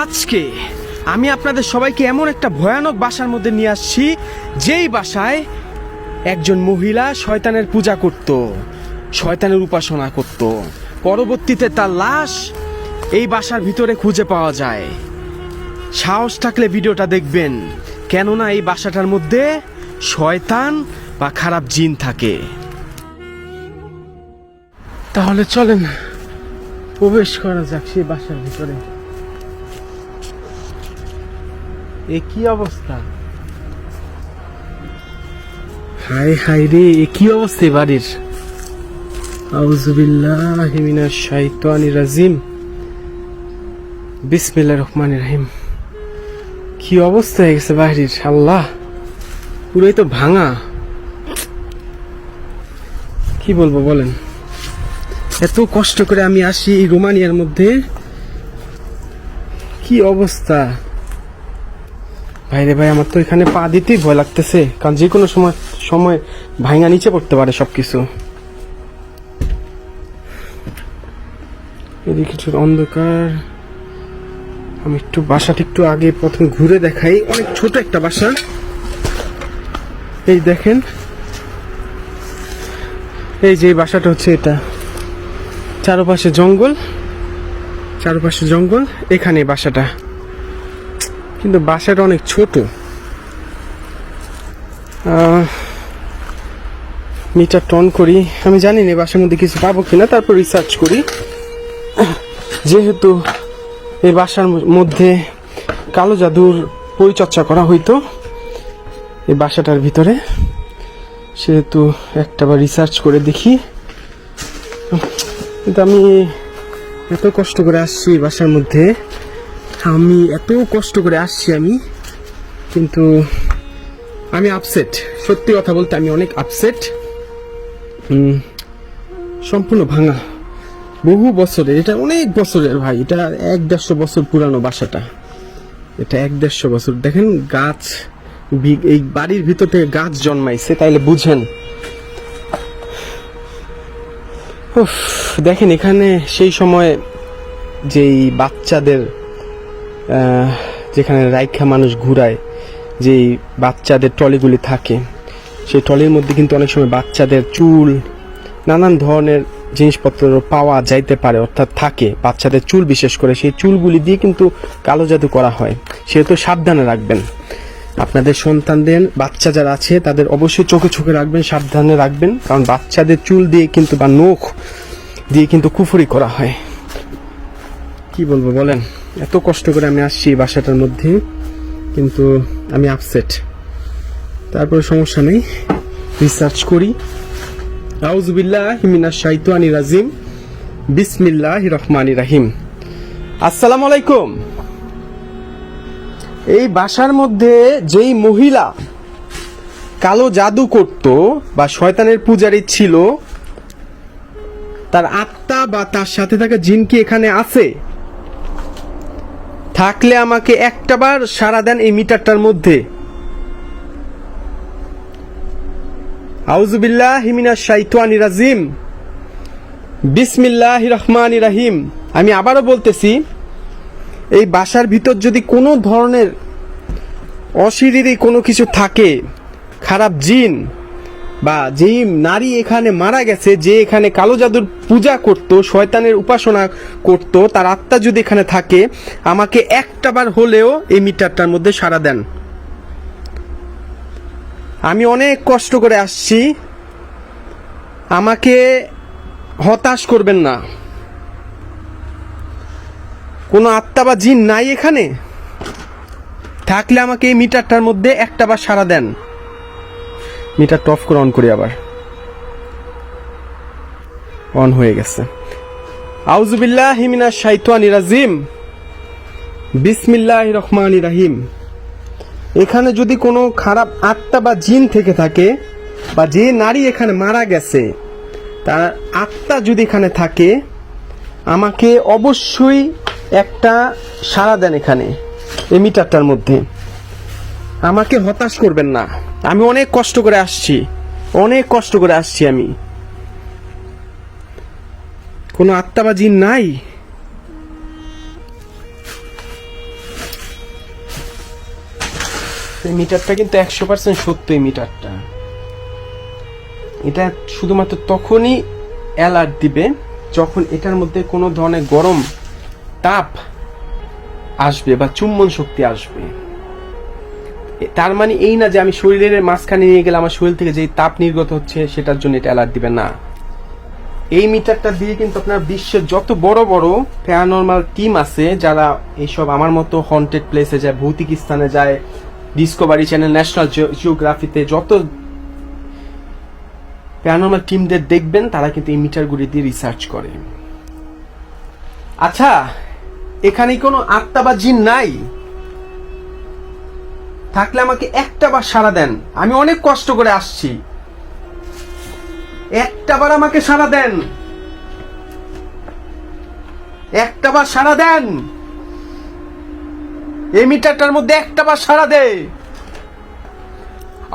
আজকে আমি আপনাদের সবাইকে এমন একটা ভয়ানক বাসার মধ্যে নিয়ে আসছি, যেই বাসায় একজন মহিলা শয়তানের পূজা করত, শয়তানের উপাসনা করত। পরবর্তীতে তার লাশ এই বাসার ভিতরে খুঁজে পাওয়া যায়। সাহস থাকলে ভিডিওটা দেখবেন, কেননা এই বাসাটার মধ্যে শয়তান বা খারাপ জিন থাকে। তাহলে চলেন প্রবেশ করা যাক সেই বাসার ভিতরে। এ কি অবস্থা! হায় হায় রে, এ কি অবস্থা বাড়ির! আউযু বিল্লাহি মিনাশ শাইতানির রাজিম। বিসমিল্লাহির রহমানির রহিম। কি অবস্থা হয়ে গেছে বাড়ির! আল্লাহ, পুরোই তো ভাঙা। কি বলবো বলেন, এত কষ্ট করে আমি আসি এই রোমানিয়ার মধ্যে, কি অবস্থা! ভাইরে ভাই, আমার তো এখানে পা দিতেই ভয় লাগতেছে, কারণ যে কোনো সময় ভাঙা নিচে পড়তে পারে সবকিছু। এদিকে একটু অন্ধকার। আমি একটু বাসাটা একটু আগে প্রথম ঘুরে দেখাই। অনেক ছোট একটা বাসা। এই দেখেন, এই যে বাসাটা হচ্ছে এটা, চারপাশে জঙ্গল, চারপাশে জঙ্গল, এখানে বাসাটা। কিন্তু বাসাটা অনেক ছোট। মিটার টন করি, আমি জানি না বাসার মধ্যে কিছু পাবো কিনা, তারপর রিসার্চ করি। যেহেতু এই বাসার মধ্যে কালো জাদুর পরিচর্যা করা হইতো এই বাসাটার ভিতরে, সেহেতু একটাবার রিসার্চ করে দেখি। কিন্তু আমি এত কষ্ট করে আসছি বাসার মধ্যে, আমি এত কষ্ট করে আসছি আমি, কিন্তু আমি আপসেট। সত্যি কথা বলতে আমি অনেক আপসেট। সম্পূর্ণ ভাঙা, বহু বছরের, এটা অনেক বছরের ভাই, এটা 1-150 বছর পুরানো বাসাটা। এটা 1-150 বছর। দেখেন গাছ, এই বাড়ির ভিতর থেকে গাছ জন্মাইছে, তাইলে বুঝেন। দেখেন এখানে সেই সময় যেই বাচ্চাদের যেখানে রাইখা মানুষ ঘুরায়, যেই বাচ্চাদের ট্রলিগুলি থাকে, সেই ট্রলির মধ্যে কিন্তু অনেক সময় বাচ্চাদের চুল, নানান ধরনের জিনিসপত্র পাওয়া যাইতে পারে, অর্থাৎ থাকে বাচ্চাদের চুল। বিশেষ করে সেই চুলগুলি দিয়ে কিন্তু কালো জাদু করা হয়। সেহেতু সাবধানে রাখবেন আপনাদের সন্তানদের, বাচ্চা যারা আছে তাদের অবশ্যই চোখে চোখে রাখবেন, সাবধানে রাখবেন, কারণ বাচ্চাদের চুল দিয়ে কিন্তু বা নখ দিয়ে কিন্তু কুফরি করা হয়। কি বলবো বলেন, এত কষ্ট করে আমি আসছি এই বাসাটার মধ্যে, কিন্তু আমি আপসেট। তারপরে সমস্যা নেই, রিসার্চ করি। আউযু বিল্লাহি মিনাশ শাইতানির রাজিম। বিসমিল্লাহির রহমানির রহিম। আসসালামু আলাইকুম। এই বাসার মধ্যে যেই মহিলা কালো জাদু করত বা শয়তানের পূজারী ছিল, তার আত্মা বা তার সাথে থাকা জিন কি এখানে আছে? থাকলে আমাকে একটাবার সাড়া দেন এই মিটারটার মধ্যে। আউযু বিল্লাহি মিনাশ শাইতানির রাজিম। বিসমিল্লাহির রহমানির রহিম। আমি আবারও বলতেছি, এই বাসার ভিতর যদি কোনো ধরনের অশরীরী কোনো কিছু থাকে, খারাপ জিন, বা যেই নারী এখানে মারা গেছে, যে এখানে কালো জাদুর পূজা করত, শয়তানের উপাসনা করত, তার আত্মা যদি এখানে থাকে, আমাকে একটাবার হলেও এই মিটারটার মধ্যে সাড়া দেন। আমি অনেক কষ্ট করে আসছি, আমাকে হতাশ করবেন না। কোনো আত্মা বা জিন নাই এখানে? থাকলে আমাকে এই মিটারটার মধ্যে একটাবার সাড়া দেন। মিটারটা অফ করে অন করি, আবার অন হয়ে গেছে। আউযু বিল্লাহি মিনাশ শাইতানির রাজিম। বিসমিল্লাহির রহমানির রহিম। এখানে যদি কোনো খারাপ আত্মা বা জিন থেকে থাকে, বা যে নারী এখানে মারা গেছে তার আত্মা যদি এখানে থাকে, আমাকে অবশ্যই একটা সাড়া দেন এখানে এই মিটারটার মধ্যে। আমাকে হতাশ করবেন না, আমি অনেক কষ্ট করে আসছি, অনেক কষ্ট করে আসছি আমি। কোনো আত্মা বা জিন নাই? এই মিটারটা কিন্তু 100% সত্য। এই মিটারটা এটা শুধুমাত্র তখনই অ্যালার্ট দিবে যখন এটার মধ্যে কোনো ধরনের গরম তাপ আসবে বা চুম্বন শক্তি আসবে। তার মানে এই না যে আমি শরীরের মাঝখানে নিয়ে গেলে আমার শরীর থেকে যে তাপ নির্গত হচ্ছে সেটার জন্য এটা অ্যালার্ট দিবে না। এই মিটারটা দিয়ে কিন্তু আপনার বিশ্বের যত বড় বড় প্যারানরমাল টিম আছে যারা এইসব আমার মতো হন্টেড প্লেসে যায়, ভৌতিক স্থানে যায়, ডিসকভারি চ্যানেল, ন্যাশনাল জিওগ্রাফিতে যত প্যারানরমাল টিমদের দেখবেন তারা কিন্তু এই মিটারগুলি দিয়ে রিসার্চ করে। আচ্ছা, এখানে কোনো আত্মা বা জিন নাই? থাকলে আমাকে একটা বার সাড়া দেন। আমি অনেক কষ্ট করে আসছি, একটা বার আমাকে সাড়া দেন, একটা বার সাড়া দেন। এই মিটারটার মধ্যে একটা বার সাড়া দে।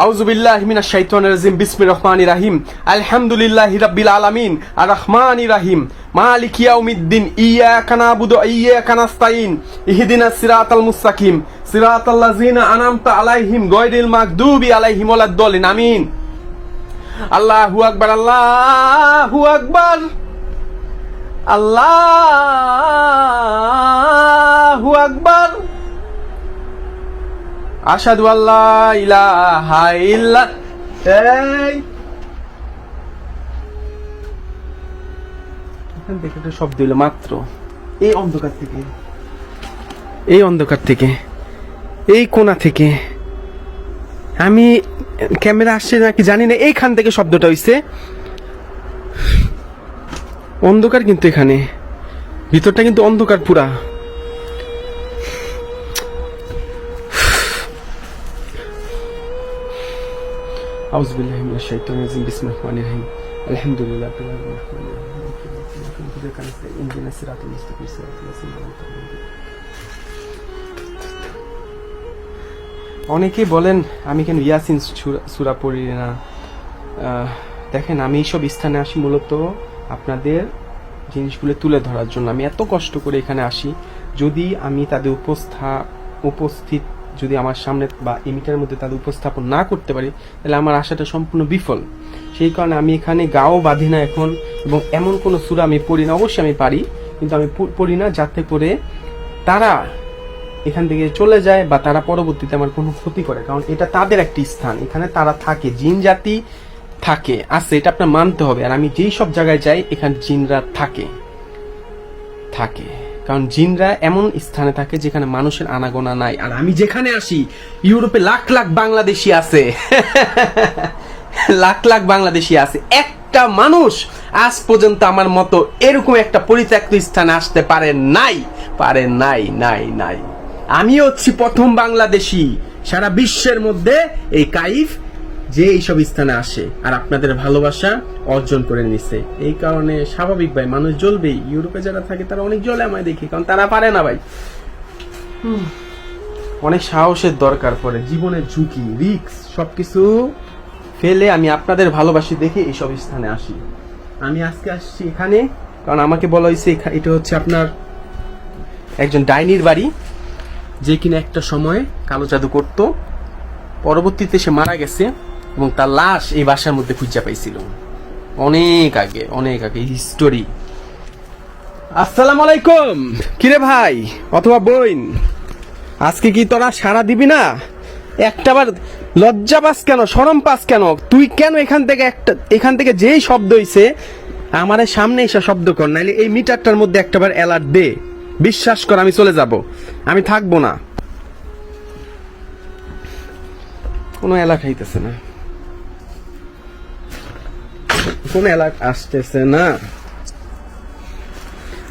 আউযু বিল্লাহি মিনাশ শাইতানির রাজিম। বিসমির রহমানির রহিম। আলহামদুলিল্লাহি রাব্বিল আলামিন আর রহমানির রহিম মালিক ইয়াউমিদ্দিন ইয়্যাকা না'বুদু ওয়া ইয়্যাকা নাস্তাইন ইহদিনাস সিরাতাল মুস্তাকিম সিরাতাল লাযিনা আন'আমতা আলাইহিম গায়রিল মাগদুবি আলাইহিম ওয়ালাদ-দাল্লিন। আমিন। আল্লাহু আকবার, আল্লাহু আকবার, আল্লাহু আকবার। আশহাদু আল্লা ইলাহা ইল্লা। এখান থেকে একটা শব্দ হলো মাত্র, এই অন্ধকার থেকে, এই অন্ধকার থেকে, এই কোণা থেকে। আমি ক্যামেরা আসছে নাকি জানি না, এইখান থেকে শব্দটা হইছে। অন্ধকার কিন্তু এখানে, ভিতরটা কিন্তু অন্ধকার পুরা। আউযু বিল্লাহি মিনাশ শাইতানির রাজিম। বিসমিল্লাহির রহমানির রহিম। আলহামদুলিল্লাহি রাব্বিল আলামিন ইহদিনাস সিরাতাল মুস্তাকিম সিরাতাল লাযিনা আন'আমতা আলাইহিম। অনেকেই বলেন আমি কেন ইয়াসিন সূরা পড়ি না। দেখেন, আমি এইসব স্থানে আসি মূলত আপনাদের জিনিসগুলো তুলে ধরার জন্য। আমি এত কষ্ট করে এখানে আসি, যদি আমি তাদের উপস্থিত যদি আমার সামনে বা এই মিটারের মধ্যে তাদের উপস্থাপন না করতে পারি তাহলে আমার আশাটা সম্পূর্ণ বিফল। সেই কারণে আমি এখানে গাও বাঁধি না এখন, এবং এমন কোনো সূরা আমি পড়ি না। অবশ্যই আমি পারি, কিন্তু আমি পড়ি না যাতে করে তারা এখান থেকে চলে যায় বা তারা পরবর্তীতে আমার কোনো ক্ষতি করে। কারণ এটা তাদের একটি স্থান, এখানে তারা থাকে, জিন জাতি থাকে আছে, এটা আপনার মানতে হবে। আর আমি যেই সব জায়গায় যাই এখানে জিনরা থাকে। কারণ জিনরা এমন স্থানে থাকে যেখানে মানুষের আনাগোনা নাই। আর আমি যেখানে আসি ইউরোপে লাখ লাখ বাংলাদেশি আছে লাখ লাখ বাংলাদেশি আছে। একটা মানুষ আজ পর্যন্ত আমার মতো এরকম একটা পরিত্যক্ত স্থানে আসতে পারে নাই। আমি হচ্ছি প্রথম বাংলাদেশি সারা বিশ্বের মধ্যে এই কাইফ যে এইসব স্থানে আসে আর আপনাদের ভালোবাসা অর্জন করে নিছে। এই কারণে স্বাভাবিক ভাই, মানুষ জ্বলবেই। ইউরোপে যারা থাকে তারা অনেক জ্বলে আমায় দেখি, কারণ তারা পারে না ভাই। অনেক সাহসের দরকার পড়ে, জীবনের ঝুঁকি, রিস্ক সবকিছু ফেলে আমি আপনাদের ভালোবাসি দেখে এইসব স্থানে আসি। আমি আজকে আসছি এখানে কারণ আমাকে বলা হয়েছে এটা হচ্ছে আপনার একজন ডাইনির বাড়ি, যে কিনা একটা সময় কালো জাদু করত। পরবর্তীতে সে মারা গেছে এবং তার লাশ এই বাসার মধ্যে খুঁজে পাইছিল অনেক আগে হিস্টোরি। আসসালামু আলাইকুম। কিরে ভাই অথবা বোন, আজকে কি তোরা সাড়া দিবি না? একটাবার লজ্জা পাস কেন, শরম পাস কেন? তুই কেন এখান থেকে যেই শব্দ হইছে আমাদের সামনে এসে শব্দ কর, নাইলে এই মিটারটার মধ্যে একটাবার অ্যালার্ট দে। বিশ্বাস কর আমি চলে যাব, আমি থাকবো না। কোনো অ্যালার্ট হইতেছে না, কোনো অ্যালার্ট আসতেছে না।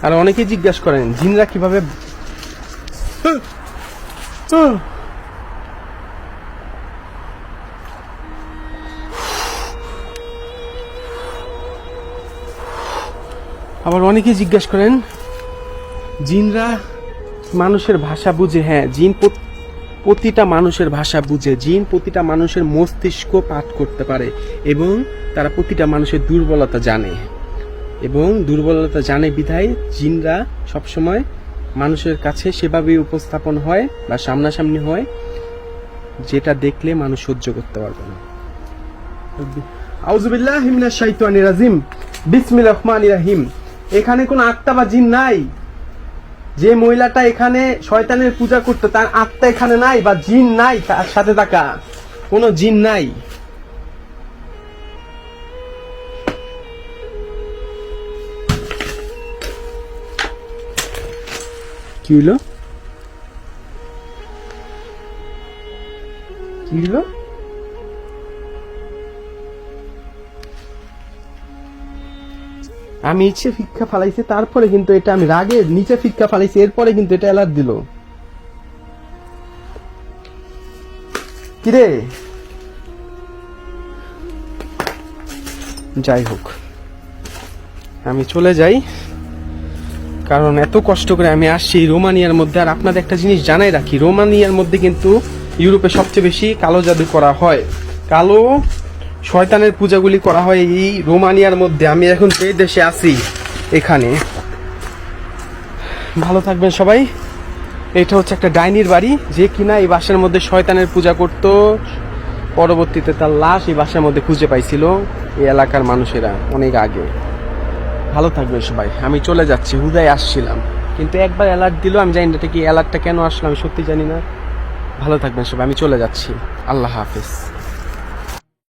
আর অনেকেই জিজ্ঞাসা করেন জিনরা কিভাবে আবার অনেকেই জিজ্ঞাসা করেন জিনরা মানুষের ভাষা বুঝে। হ্যাঁ, জিন প্রতিটা মানুষের ভাষা বুঝে। জিন প্রতিটা মানুষের মস্তিষ্ক পাঠ করতে পারে এবং তারা প্রতিটা মানুষের দুর্বলতা জানে, এবং দুর্বলতা জানে বিধায় জিনরা সবসময় মানুষের কাছে সেভাবে উপস্থাপন হয় বা সামনাসামনি হয় যেটা দেখলে মানুষ সহ্য করতে পারবে না। আউযুবিল্লাহি মিনাশ শাইতানির রাজিম, বিসমিল্লাহির রহমানির রহিম। এখানে কোনো আত্মা বা জিন নাই। যে মহিলাটা এখানে শয়তানের পূজা করতো তার আত্মা এখানে নাই, বা জিন নাই, তার সাথে থাকা কোনো জিন নাই। কি হলো? কি হলো? আমি ইচ্ছে ফিক্কা ফালাইছি, তারপরে কিন্তু এটা আমি রাগে নিচে ফিক্কা ফালাইছি, এরপরে কিন্তু এটা অ্যালার্ট দিল। কিরে, যাই হোক আমি চলে যাই, কারণ এত কষ্ট করে আমি আসছি রোমানিয়ার মধ্যে। আর আপনাদের একটা জিনিস জানাই রাখি, রোমানিয়ার মধ্যে কিন্তু ইউরোপে সবচেয়ে বেশি কালো জাদু করা হয়, কালো শয়তানের পূজাগুলি করা হয় এই রোমানিয়ার মধ্যে। আমি এখন যে দেশে আছি এখানে। ভালো থাকবেন সবাই। এটা হচ্ছে একটা ডাইনির বাড়ি, যে কিনা এই বাসার মধ্যে শয়তানের পূজা করত। পরবর্তীতে তার লাশ এই বাসার মধ্যে খুঁজে পাইছিল এই এলাকার মানুষেরা অনেক আগে। ভালো থাকবেন সবাই। আমি চলে যাচ্ছি, হুদায় আসছিলাম, কিন্তু একবার অ্যালার্ট দিল। আমি জানি না এটা কি অ্যালার্টটা কেন আসলো, আমি সত্যি জানি না। ভালো থাকবেন সবাই, আমি চলে যাচ্ছি। আল্লাহ হাফেজ।